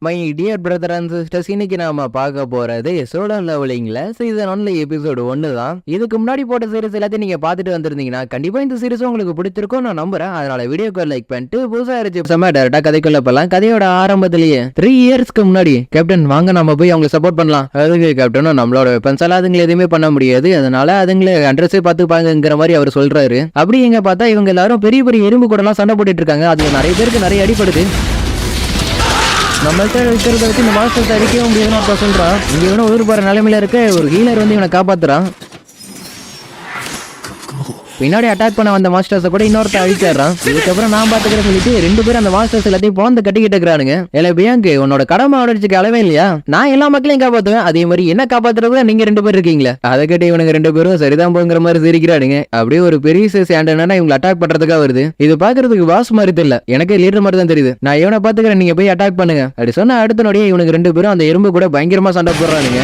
My dear brother and sisters, இன்னைக்கு நாம பார்க்க போறது சோலோ லெவலிங்ல சீசன் 1 எபிசோடு 1 தான். இதுக்கு முன்னாடி போட்ட சீரிஸ் எல்லாத்தையும் நீங்க பார்த்துட்டு வந்திருந்தீங்கன்னா கண்டிப்பா இந்த சீரிஸ் உங்களுக்கு பிடிச்சிருக்கும் நான் நம்புறேன். அதனால வீடியோக்கு லைக் பண்ணிட்டு புதுசா இருந்துச்சு டேரக்டா கதைக்குள்ள போலாம். கதையோட ஆரம்பத்திலேயே 3 இயர்ஸ்க்கு முன்னாடி கேப்டன் வாங்க நம்ம போய் அவங்க சப்போர்ட் பண்ணலாம். அதுக்கு கேப்டனும் நம்மளோட வெப்பன்ஸ் எல்லாம் அதுங்களை எதுவுமே பண்ண முடியாது, அதனால அதுங்களை அட்ரஸே பார்த்துப்பாங்கிற மாதிரி அவர் சொல்றாரு. அப்படி எங்க பார்த்தா இவங்க எல்லாரும் பெரிய பெரிய எறும்பு கூட எல்லாம் சண்டை போட்டுட்டு இருக்காங்க. அதுல நிறைய பேருக்கு நிறைய அடிப்படுது. நம்மள்கிட்ட இருக்கிறத வச்சு இந்த மாஸ்டர்ஸ் அடிக்கவும் முடியுதுன்னு அப்ப சொல்றான். இங்க இவனும் உயிர் போற நிலைமையில இருக்க ஒரு ஹீலர் வந்து இவனை காப்பாத்துறான். பின்னாடி அட்டாக் பண்ண வந்த மாஸ்டர்ஸை கூட இன்னொருத்த அழிச்சிடறான். இதுக்கப்புறம் நான் பாத்துக்கிறேன் சொல்லிட்டு 2 பேரும் அந்த மாஸ்டர்ஸ் எல்லாத்தையும் போந்து கட்டிக்கிட்டு இருக்கிறானுங்க. இல்ல பியாங்கு, உன்னோட கடமை ஆடிச்சுக்கு அளவே இல்லையா? நான் எல்லா மக்களையும் காப்பாத்துவேன், அதே மாதிரி என்ன காப்பாத்துறது நீங்க 2 பேர் இருக்கீங்களா? அதை கேட்டு இவனுங்க 2 பேரும் சரிதான் போங்கிற மாதிரி சிரிக்கிறானுங்க. அப்படியே ஒரு பெரிய சைஸ் ஆண்டனா இவங்க அட்டாக் பண்றதுக்காக வருது. இது பாக்குறதுக்கு வாஸ் மாதிரி தெரியல, எனக்கு லீடர் மாதிரி தான் தெரியுது. நான் இவனை பாத்துக்கிறேன், நீங்க போய் அட்டாக் பண்ணுங்க அப்படி சொன்ன அடுத்த நொடியே இவனுக்கு 2 பேரும் அந்த எறும்பு கூட பயங்கரமா சண்டை போடுறானுங்க.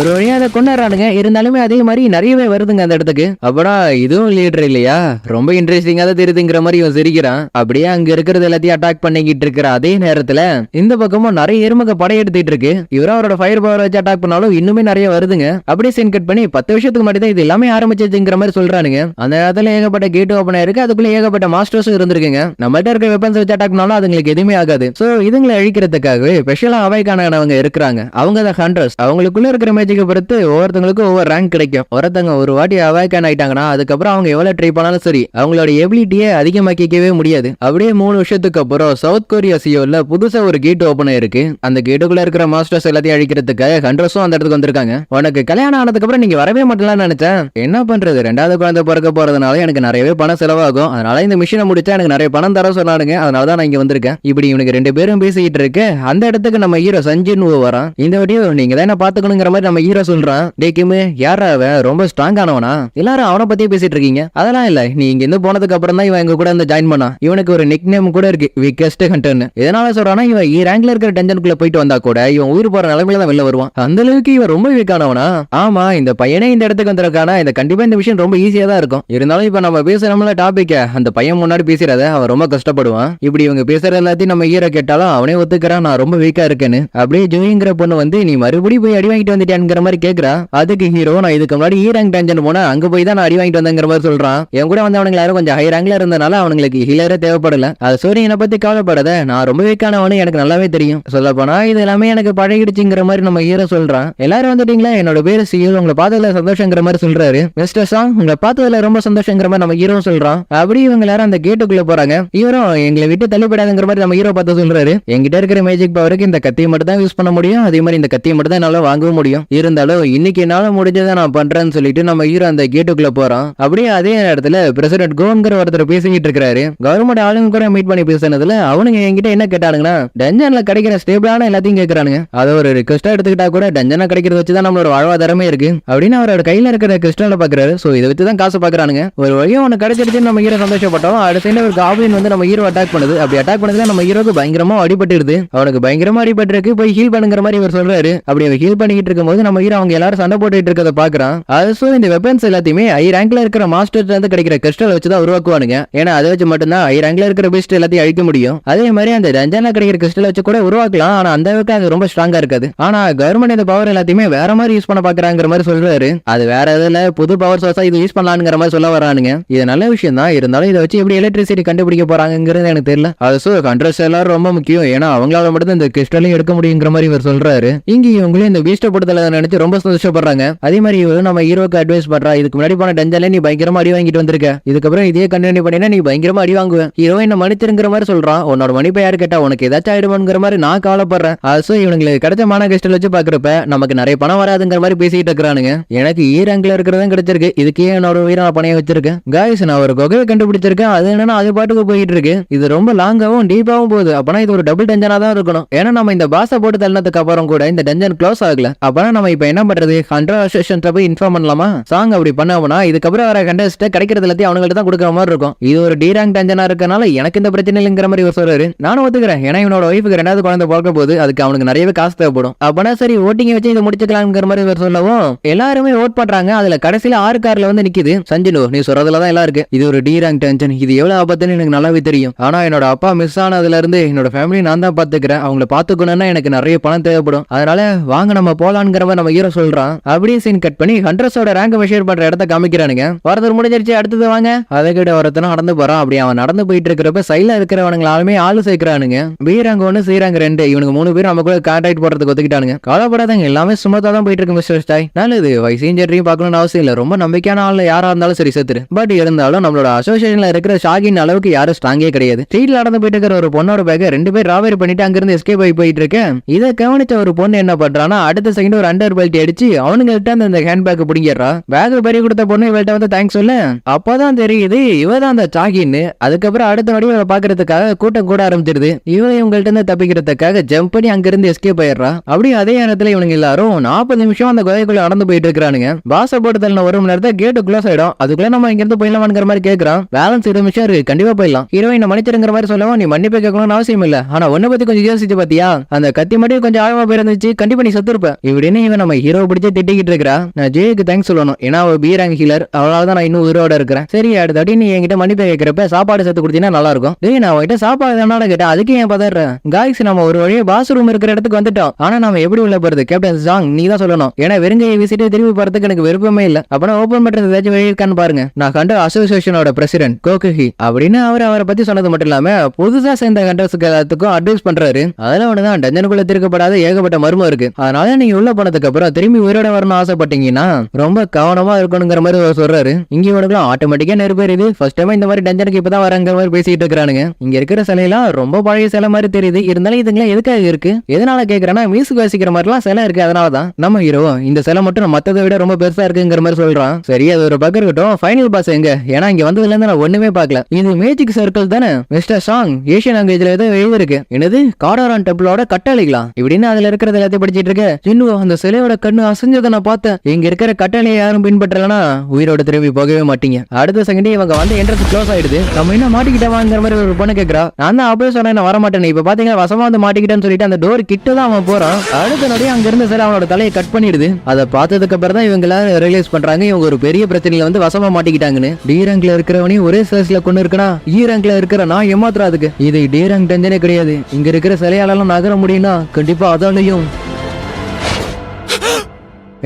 ஒரு வழியா அதை கொண்டாடுறானுங்க. இருந்தாலுமே அதே மாதிரி நிறையவே வருதுங்க அந்த இடத்துக்கு. அப்படா இதுவும் லீடர் இல்லையா, ரொம்ப இன்ட்ரெஸ்டிங்கா தான் தெரியுதுங்கிற மாதிரி இவன் சிரிக்கிறான். அப்படியே அங்க இருக்கிறது எல்லாத்தையும் அட்டாக் பண்ணிக்கிட்டு இருக்கிற அதே நேரத்துல இந்த பக்கமும் நிறைய எருமக படையெடுத்துட்டு இருக்கு. இவரும் அவரோட ஃபயர் பவர் வச்சு அட்டாக் பண்ணாலும் இன்னுமே நிறைய வருதுங்க. அப்படியே சீன் கட் பண்ணி 10 வருஷத்துக்கு முன்னாடி தான் இது எல்லாமே ஆரம்பிச்சிருச்சுங்கிற மாதிரி சொல்றானுங்க. அந்த இடத்துல ஏகப்பட்ட கேட் ஓபன் ஆயிருக்கு, அதுக்குள்ள ஏகப்பட்ட மாஸ்டர்ஸும் இருந்திருக்குங்க. நம்மள்ட்ட இருக்க வெப்பன்ஸ் வச்சு அட்டாக் பண்ணாலும் அதுங்களுக்கு எதுவுமே ஆகாது. சோ இதுங்களை அழிக்கிறதுக்காகவே ஸ்பெஷலா அவைக்கானவங்க இருக்கிறாங்க. அவங்க தான் ஹண்டர்ஸ். அவங்களுக்குள்ள இருக்கிற பொறுத்து ஒவ்வொருத்தங்களுக்கும் ஒவ்வொரு ரேங்க் கிடைக்கும். ஒருத்தங்க ஒரு வாட்டி அவாய்க்கான் ஆயிட்டாங்கன்னா அதுக்கப்புறம் அவங்க எவ்வளவு ட்ரை பண்ணாலும் சரி அவங்களோட எபிலிட்டியை அதிகமாக்கிக்கவே முடியாது. அப்படியே 3 வருஷத்துக்கு அப்புறம் சவுத் கொரியா சியோல புதுசா ஒரு கேட் ஓபன் ஆயிருக்கு. அந்த கேட்டுக்குள்ள இருக்கிற மாஸ்டர்ஸ் எல்லாத்தையும் அழிக்கிறதுக்காக ஹண்டர்ஸும் அந்த இடத்துக்கு வந்திருக்காங்க. உனக்கு கல்யாணம் ஆனதுக்கு அப்புறம் நீங்க வரவே மாட்டலாம்னு நினைச்சேன். என்ன பண்றது, 2வது குழந்தை பிறக்க போறதுனால எனக்கு நிறையவே பணம் செலவாகும். அதனால இந்த மிஷினை முடிச்சா எனக்கு நிறைய பணம் தர சொன்னானுங்க. அதனாலதான் நான் இங்க வந்திருக்கேன். இப்படி இவனுக்கு 2 பேரும் பேசிக்கிட்டு இருக்கு. அந்த இடத்துக்கு நம்ம ஹீரோ சஞ்சின் வரான். இந்த வீடியோ நீங்க தான் என்ன பாத்துக்கணுங்கிற மாதிரி நம்ம ஹீரோ சொல்றான். டேக்கிமு யாரா அவன், ரொம்ப ஸ்ட்ராங் ஆனவனா? எல்லாரும் அவனை பத்தியே பேசிட்டு இருக்கீங்க. அதெல்லாம் இல்ல, நீ இங்க இருந்து போனதுக்கு அப்புறம் தான் இவன் எங்க கூட ஜாயின் பண்ணா. இவனுக்கு ஒரு நிக் நேம் கூட இருக்கு, வீக்கஸ்ட் ஹண்டர்னு. இதனால சொல்றானா இவன் ரேங்க்ல இருக்கிற டஞ்சனுக்குள்ள போயிட்டு வந்தா கூட இவன் உயிர் போற நிலைமையில தான் வெளில வருவான். அந்த அளவுக்கு இவன் ரொம்ப வீக்கானவனா? ஆமா, இந்த பையனே இந்த இடத்துக்கு வந்திருக்கானா, இந்த கண்டிப்பா இந்த விஷயம் ரொம்ப ஈஸியா தான் இருக்கும். இருந்தாலும் இப்ப நம்ம பேசுறோம்ல டாபிக், அந்த பையன் முன்னாடி பேசுறத அவன் ரொம்ப கஷ்டப்படுவான். இப்படி இவங்க பேசுற எல்லாத்தையும் நம்ம ஹீரோ கேட்டாலும் அவனே ஒத்துக்கிறான், நான் ரொம்ப வீக்கா இருக்கேன்னு. அப்படியே ஜோயிங்கிற பொண்ணு வந்து நீ மறுபடியும் போய் அடி வாங்கிட்டு வந்துட்டேங்கிற மாதிரி கேக்குறா. அதுக்கு ஹீரோ நான் இதுக்கு முன்னாடி ரேங்க் டஞ்சன் போனா அங்க போய் தான் நான் அடி வாங்கிட்டு வந்தேங்கிற மாதிரி சொல்றான். என் கூட வந்து அவனுங்க யாரும் கொஞ்சம் ஹை ரேங்க்ல இருந்தனால அவங்களுக்கு ஹீலரே தேவைப்படல. அது சோரி என்னை பத்தி கவலைப்படாத, நான் ரொம்ப வீக்கானவனு எனக்கு நல்லாவே தெரியும். சொல்ல போனா இது எல்லாமே எனக்கு பழகிடுச்சுங்கிற மாதிரி நம்ம ஹீரோ சொல்றான். எல்லாரும் வந்துட்டீங்களா, என்னோட பேரு சியோ, உங்களை பார்த்ததுல சந்தோஷங்கிற மாதிரி சொல்றாரு. மிஸ்டர் சாங் உங்களை பார்த்ததுல ரொம்ப சந்தோஷங்கிற மாதிரி நம்ம ஹீரோ சொல்றான். அப்படி இவங்க எல்லாரும் அந்த கேட்டுக்குள்ள போறாங்க. இவரும் எங்களை விட்டு தள்ளிப்படாதுங்கிற மாதிரி நம்ம ஹீரோ பார்த்து சொல்றாரு. என்கிட்ட இருக்கிற மேஜிக் பவருக்கு இந்த கத்தியை மட்டும் தான் யூஸ் பண்ண முடியும், அதே மாதிரி இந்த கத்தியை மட்டும் தான் என்னால வாங்கவும் முடியும். இருந்தாலும் இன்னைக்கு என்னால முடிஞ்சதை நான் பண்றேன்னு சொல்லிட்டு நம்ம ஹீரோ அந்த கேட்டுக்குள்ள போறான். அப்படியே அதே நேரத்துல பிரசிடென்ட் கோன்கிற ஒருத்தர் பேசிக்கிட்டு இருக்காரு. கவர்மெண்ட் ஆளுங்க கூட மீட் பண்ணி பேசினதுல அவனுங்க என்கிட்ட என்ன கேட்டானுங்கன்னா டஞ்சன்ல கிடைக்கிற ஸ்டேபிளான எல்லாத்தையும் கேட்கறானுங்க. அதை ஒரு ரிக்வெஸ்டா எடுத்துக்கிட்டா கூட டஞ்சனா கிடைக்கிறத வச்சுதான் நம்மளோட வாழ்வாதாரமே இருக்கு அப்படின்னு அவரோட கையில இருக்கிற கிறிஸ்டலை பாக்குறாரு. சோ இதை வச்சுதான் காசு பாக்குறானுங்க. ஒரு வழியும் அவனுக்கு கிடைச்சிருச்சுன்னு நம்ம ஹீரோ சந்தோஷப்பட்டோம். அடுத்த ஒரு காப்ளின் வந்து நம்ம ஹீரோ அட்டாக் பண்ணுது. அப்படி அட்டாக் பண்ணதுல நம்ம ஹீரோக்கு பயங்கரமா அடிபட்டுருது. அவனுக்கு பயங்கரமா அடிபட்டு போய் ஹீல் பண்ணுங்கிற மாதிரி இவர் சொல்றாரு. அப்படி அவர் ஹீல் பண்ணிட்டு இருக்கும்போது நம்ம ஹீரோ அவங்க எல்லாரும் சண்டை போட்டுட்டு இருக்கதை பாக்குறான். அது இந்த வெப்பன்ஸ் எல்லாத்தையுமே ஹை ரேங்க்ல இருக்கிற மாஸ்டர்ல இருந்து கிடைக்கிற கிறிஸ்டல் வச்சு தான் உருவாக்குவானுங்க. ஏன்னா அதை வச்சு மட்டும்தான் ஹை ரேங்க்ல இருக்கிற பெஸ்ட் எல்லாத்தையும் அழிக்க முடியும். அதே மாதிரி அந்த டஞ்சன்ல கிடைக்கிற கிறிஸ்டல் வச்சு கூட உருவாக்கலாம், ஆனா அந்த அளவுக்கு அது ரொம்ப ஸ்ட்ராங்கா இருக்காது. ஆனா கவர்மெண்ட் இந்த பவர் எல்லாத்தையுமே வேற மாதிரி யூஸ் பண்ண பாக்குறாங்கிற மாதிரி சொல்றாரு. அது வேற எதுல புது பவர் சோர்ஸா இது யூஸ் பண்ணலாம்ங்கிற மாதிரி சொல்ல வரானுங்க. இது நல்ல விஷயம் தான், இருந்தாலும் இதை வச்சு எப்படி எலக்ட்ரிசிட்டி கண்டுபிடிக்க போறாங்கிறது எனக்கு தெரியல. அது கண்ட்ரஸ் எல்லாரும் ரொம்ப முக்கியம், ஏன்னா அவங்களால மட்டும் இந்த கிறிஸ்டலையும் எடுக்க முடியுங்கிற மாதிரி இவர் சொல்றாரு. இங்க இவங்களும் இந்த பீஸ்ட படுத்தல நினைச்சு ரொம்ப சந்தோஷப்படுறாங்க. அதே மாதிரி நம்ம ஹீரோக்கு அட்வைஸ் பண்றா, இதுக்கு முன்னாடி போன டஞ்சன்ல நீ பயங்கரமா அடி வாங்கிட்டு வந்திருக்க, இதுக்கப்புறம் இதே கண்டினியூ பண்ணினா நீ பயங்கரமா அடி வாங்குவ. ஹீரோ என்ன மன்னிச்சிருங்கிற மாதிரி சொல்றான். உன்னோட மன்னிப்பை யாரு கேட்டா உனக்கு ஏதாச்சும் ஆயிடுவாங்கிற மாதிரி நான் கவலைப்படுறேன். அது இவங்களுக்கு கிடைச்ச மான கிறிஸ்டல் வச்சு பாக்குறப்ப நமக்கு நிறைய பணம் வராதுங்கிற மாதிரி பேசிட்டு இருக்கிறானுங்க. எனக்கு ரேங்க்ல இருக்கிறதும் கிடைச்சிருக்கு, இதுக்கே என்னோட உயிரை நான் பணைய வச்சிருக்கேன். காய்ஸ் நான் ஒரு குகையை கண்டுபிடிச்சிருக்கேன், அது என்னன்னா அது பாட்டுக்கு போயிட்டு இருக்கு. இது ரொம்ப லாங்காவும் டீப்பாவும் போகுது. அப்பனா இது ஒரு டபுள் டஞ்சனா தான் இருக்கணும். ஏன்னா நம்ம இந்த பாச போட்டு தள்ளினதுக்கு அப்புறம் கூட இந்த டஞ்சன் க்ளோஸ் ஆகல. அப்பனா நம்ம இப்ப என்ன பண்றது, ஹண்ட்ரட் அசோசியேஷன் போய் இன்ஃபார்ம் பண்ணலாமா? சாங் அப்படி பண்ணோம்னா இதுக்கப்புறம் வர கண்டஸ்ட் கிடைக்கிறது எல்லாத்தையும் அவங்கள்ட்ட தான் கொடுக்குற மாதிரி இருக்கும். இது ஒரு டி ரேங்க் டஞ்சனா இருக்கனால எனக்கு இந்த பிரச்சனை இல்லைங்கிற மாதிரி இவர் சொல்றாரு. நானும் ஒத்துக்கிறேன். ஏன்னா இவனோட ஒய்ஃபுக்கு 2வது குழந்தை பிறக்க போது அதுக்கு அவனுக்கு நிறையவே காசு தேவைப்படும். அப்பனா சரி ஓட்டிங் வச்சு இதை முடிச்சுக்கலாம்ங்கிற மாதிரி இவர் சொல்லவும் எல்லாருமே ஓட் பண்றாங்க. அதுல கடைசியில 6 கார்ல வந்து நிக்குது. சஞ்சனு நீ சொல்றதுலதான் எல்லாம் இருக்கு. இது ஒரு டி ரேங்க் டென்ஷன். இது எவ்வளவு ஆபத்துன்னு எனக்கு நல்லாவே தெரியும். ஆனா என்னோட அப்பா மிஸ் ஆனதுல இருந்து என்னோட ஃபேமிலி நான் தான் பாத்துக்கிறேன். அவங்கள பாத்துக்கணும்னா எனக்கு நிறைய பணம் தேவைப்படும். அதனால வாங்க நம்ம போலான்ங்கிற மாதிரி நம்ம ஹீரோ சொல்றான். அப்படியே சீன் கட் பண்ணி ஹண்ட்ரஸோட ரேங்க் ஷேர் பண்ற இடத்த காமிக்கிறானுங்க. ஒருத்தர் முடிஞ்சிருச்சு, அடுத்தது வாங்க. அதை கிட்ட ஒருத்தனும் நடந்து போறான். அப்படி அவன் நடந்து போயிட்டு இருக்கிறப்ப சைல இருக்கிறவனுங்களாலுமே ஆளு சேர்க்கிறானுங்க. பி ரேங்க் 1 சி ரேங்க் 2 இவனுக்கு 3 பேரும் நம்ம கூட கான்டாக்ட் போறதுக்கு ஒத்துக்கிட்டானுங்க. கவலைப்படாதங்க, எல்லாமே சுமத்தா தான் போயிட்டு இருக்கு மிஸ்டர் ஸ்டாய். நல்லது, வைசீஞ்சரையும் பார்க்கணும்னு அவசியம் இல்ல. ரொம்ப நம்பிக்கையான ஆள் யாரா இருந்தாலும் சரி செத்துரு. பட் இருந்தாலும் நம்மளோட அசோசியேஷன்ல இருக்கிற ஷாகின் அளவுக்கு யாரும் ஸ்ட்ராங்கே கிடையாது. ஸ்ட்ரீட்ல நடந்து போயிட்டு இருக்கிற ஒரு பொண்ணோட பேக்க 2 பேர் ராவரி பண்ணிட்டு அங்கிருந்து எஸ்கேப் ஆகி போயிட்டு இருக்கேன். இதை கவனிச்ச ஒரு பொண்ணு என்ன பண்றானா அடுத்த செகண்ட் ஒரு அண்டர் பெல்ட் அடிச்சு அவனுங்கள்ட்ட அந்த ஹேண்ட் பேக் பிடிங்கிறா. பேக் பெரிய கொடுத்த பொண்ணு இவள்கிட்ட வந்து தேங்க்ஸ் சொல்ல அப்பதான் தெரியுது இவதான் அந்த ஷாகின்னு. அதுக்கப்புறம் அடுத்த நொடி இவளை பாக்குறதுக்காக கூட்டம் கூட ஆரம்பிச்சிருது. இவன் இவங்கள்ட்ட இருந்து தப்பிக்கிறதுக்காக ஜம்ப் பண்ணி அங்கிருந்து எஸ்கேப் ஆயிடுறா. அப்படி அதே நேரத்துல இவனுங்க எல்லாரும் 40 நிமிஷம் அந்த குகைக்குள்ள நடந்து போயிட்டு இருக்கானுங்க. பாச போட்டு தள்ள 1 மணி நேரத்தை கேட்டு க்ளோஸ் ஆயிடும். அதுக்குள்ள நம்ம இங்க இருந்து போயிடலாம்ங்கிற மாதிரி கேட்கறான். பேலன்ஸ் 20 நிமிஷம் இருக்கு, கண்டிப்பா போயிடலாம். ஹீரோயின் மன்னிச்சிருங்கிற மாதிரி சொல்லவும் நீ மன்னிப்பு கேட்கணும்னு அவசியம் இல்ல. ஆனா ஒன்ன பத்தி கொஞ்சம் யோசிச்சு பாத்தியா, அந்த கத்தி மட்டும் கொஞ்சம் ஆழமா போயிருந்துச்சு, கண்டிப்பா நீ செத்துருப்ப. இப்படின்னு இவன் நம்ம ஹீரோ பிடிச்சி திட்டிக்கிட்டு இருக்கிறா. நான் ஜேக்கு தேங்க்ஸ் சொல்லணும். ஏன்னா அவ பி ரேங்க் ஹீலர், அவளால நான் இன்னும் உயிரோட இருக்கிறேன். சரி அடுத்த நீ என்கிட்ட மன்னிப்பு கேட்கிறப்ப சாப்பாடு சேர்த்து கொடுத்தீங்கன்னா நல்லா இருக்கும். டேய் நான் அவகிட்ட சாப்பாடு தானே கேட்டேன், அதுக்கு ஏன் பதறேன்? காய்ஸ் நம்ம ஒரு வழியா பாஸ் ரூம் இருக்கிற இடத்துக்கு வந்துட்டோம். ஆனா நாம எப்படி உள்ள போறது? கேப்டன் சாங் நீ தான் சொல்லணும். ஏன்னா வெறுங்கையை வீசிட்டு திரும்பி போறதுக்கு எனக்கு விருப்பமே இல்ல. அப்பனா ஓபன் பண்றது ஏதாச்சும் வழி இருக்கான்னு பாருங்க. நான் கண்ட அசோசியேஷனோட பிரசிடென்ட் கோகுஹி அப்படின்னு அவரை பத்தி சொன்னது மட்டும் இல்லாம புதுசா சேர்ந்த கண்டஸ்க்கு எல்லாத்துக்கும் அட்வைஸ் பண்றாரு. அதுல ஒண்ணுதான் டஞ்சனுக்குள்ள திருக்கப்படாத ஏகப்பட்ட மர்மம் இருக்கு. அதனால நீங்க உள்ள போனதுக்கு அப்புறம் திரும்பி உயிரோட வரணும் ஆசைப்பட்டீங்கன்னா ரொம்ப கவனமா இருக்கணுங்கிற மாதிரி சொல்றாரு. இங்க இவனுக்குலாம் ஆட்டோமேட்டிக்கா நெருப்பேறிது. ஃபர்ஸ்ட் டைம் இந்த மாதிரி டஞ்சனுக்கு இப்பதான் வரங்கிற மாதிரி பேசிட்டு இருக்கானுங்க. இங்க இருக்கிற சிலையெல்லாம் ரொம்ப பழைய சிலை மாதிரி தெரியுது. இருந்தாலும் இதுங்களாம் எதுக்காக இருக்கு? எதனால கேக்குறேன்னா மியூசிக் வாசிக்கிற மாதிரிலாம் சிலை இருக்கு. அதனாலதான் நம்ம ஹீரோ இந்த சிலை மட்டும் மத்ததை விட ரொம்ப பெருசா இருக்குங்கிற மாதிரி சொல்றான். சரி அது ஒரு பக்கம் இருக்கட்டும். ஃபைனல் பாஸ் எங்க? ஏன்னா இங்க வந்ததுல இருந்து நான் ஒண்ணுமே பார்க்கல. இது மேஜிக் சர்க்கிள் தானே மிஸ்டர் சாங்? ஏசியன் லாங்குவேஜ்ல ஏதோ எழுதிருக்கு. என்னது காடாரான் டெம்பிளோட கட்டளைகளா இப்படின்னு அதுல இருக்கிறது எல்லாத்தையும் படிச்சிட்டு இருக்க. சின்ன அந்த சிலையோட கண்ணு அசைஞ்சதை நான் பார்த்தேன். இங்க இருக்கிற கட்டளையை யாரும் பின்பற்றலனா உயிரோட திரும்பி போகவே மாட்டீங்க. அடுத்த செகண்டே இவங்க வந்து என்ட்ரன்ஸ் க்ளோஸ் ஆயிடுது. நம்ம என்ன மாட்டிக்கிட்டவாங்கிற மாதிரி ஒரு பொண்ணு கேக்குறா. நான் தான் அப்பவே சொன்னேன் வர மாட்டேன். இப்ப பாத்தீங்கன்னா வசமா வந்து மாட்டிக்கிட்டேன்னு சொல்லிட்டு அந்த டோர் கிட்ட தான் அவன் போறான். அடுத்த நொடி அங்க இருந்த சிலை அவனோட தலையை கட் பண்ணிடுது. அதை பார்த்ததுக்கு அப்புறம் தான் இவங்க எல்லாரும் ரியலைஸ் பண்றாங்க இவங்க ஒரு பெரிய பிரச்சனையில வந்து வசமா மாட்டிக்கிட்டாங்கன்னு. டி ரேங்க்ல இருக்கிறவனையும் ஒரே சர்ச்ல கொண்டு இருக்கனா இ ரேங்க்ல இருக்கிற நான் ஏமாத்துறதுக்கு. இது டி ரேங்க் டென்ஷனே கிடையாது. இங்க இருக்கிற சிலையாலெல்லாம் நகர முடியும்னா கண்டிப்பா அதாலையும்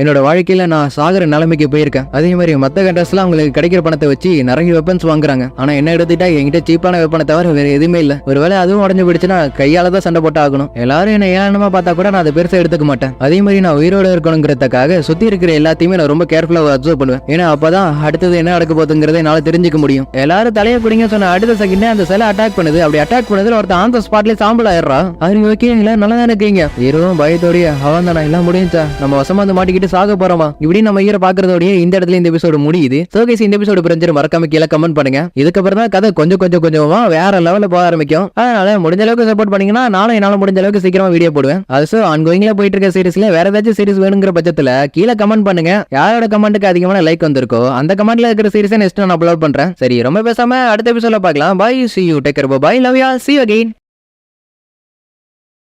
என்னோட வாழ்க்கையில நான் சாகர நிலைமைக்கு போயிருக்கேன். அதே மாதிரி மத்த கண்டஸ்ட்லாம் அவங்களுக்கு கிடைக்கிற பணத்தை வச்சு நிறைய வெப்பன்ஸ் வாங்குறாங்க. ஆனா என்ன எடுத்துட்டா என்கிட்ட சீப்பான வெப்பனை தவிர வேற எதுவுமே இல்ல. ஒருவேளை அதுவும் உடஞ்சு போயிடுச்சுன்னா கையால தான் சண்டை போட்டு ஆகணும். எல்லாரும் என்ன ஏளனமா பார்த்தா கூட நான் அதை பெருசா எடுத்துக்க மாட்டேன். அதே மாதிரி நான் உயிரோட இருக்கணுங்கிறதுக்காக சுத்தி இருக்கிற எல்லாத்தையுமே நான் ரொம்ப கேர்ஃபுல்லா அப்சர்வ் பண்ணுவேன். ஏன்னா அப்பதான் அடுத்தது என்ன நடக்க போகுதுங்கிறத என்னால தெரிஞ்சுக்க முடியும். எல்லாரும் தலையை பிடிங்க சொன்ன அடுத்த செகண்டே அந்த சிலை அட்டாக் பண்ணுது. அப்படி அட்டாக் பண்ணதுல ஒருத்தன் ஆன் ஸ்பாட்லயே சாம்பல் ஆயிடுறா. அது ஓகேங்களா, நல்லா தான் இருக்கீங்க. ஹீரோவும் பயத்தோடய அவன் தானே எல்லாம் முடிஞ்சா நம்ம வசமா வந்து மாட்டிக்கிட்டு சாக போறோமா இப்படி நம்ம ஹீரோ பாக்குறதோடய இந்த இடத்துல இந்த எபிசோடு முடியுது. சோ கைஸ் இந்த எபிசோடு புரிஞ்சு மறக்காம கீழே கமெண்ட் பண்ணுங்க. இதுக்கப்புறம் தான் கதை கொஞ்சமா வேற லெவல்ல போக ஆரம்பிக்கும். அதனால முடிஞ்ச அளவுக்கு சப்போர்ட் பண்ணீங்கன்னா நானும் என்னால முடிஞ்ச அளவுக்கு சீக்கிரமா வீடியோ போடுவேன். அது ஆன்கோயிங்ல போயிட்டு இருக்க சீரிஸ்ல வேற ஏதாச்சும் சீரிஸ் வேணுங்கிற பட்சத்துல கீழே கமெண்ட் பண்ணுங்க. யாரோட கமெண்ட்டுக்கு அதிகமான லைக் வந்திருக்கோ அந்த கமெண்ட்ல இருக்கிற சீரிஸை நெக்ஸ்ட் நான் அப்லோட் பண்றேன். சரி ரொம்ப பேசாம அடுத்த எபிசோட்ல பார்க்கலாம். Bye, see you, take care, bye, love you all, see you again.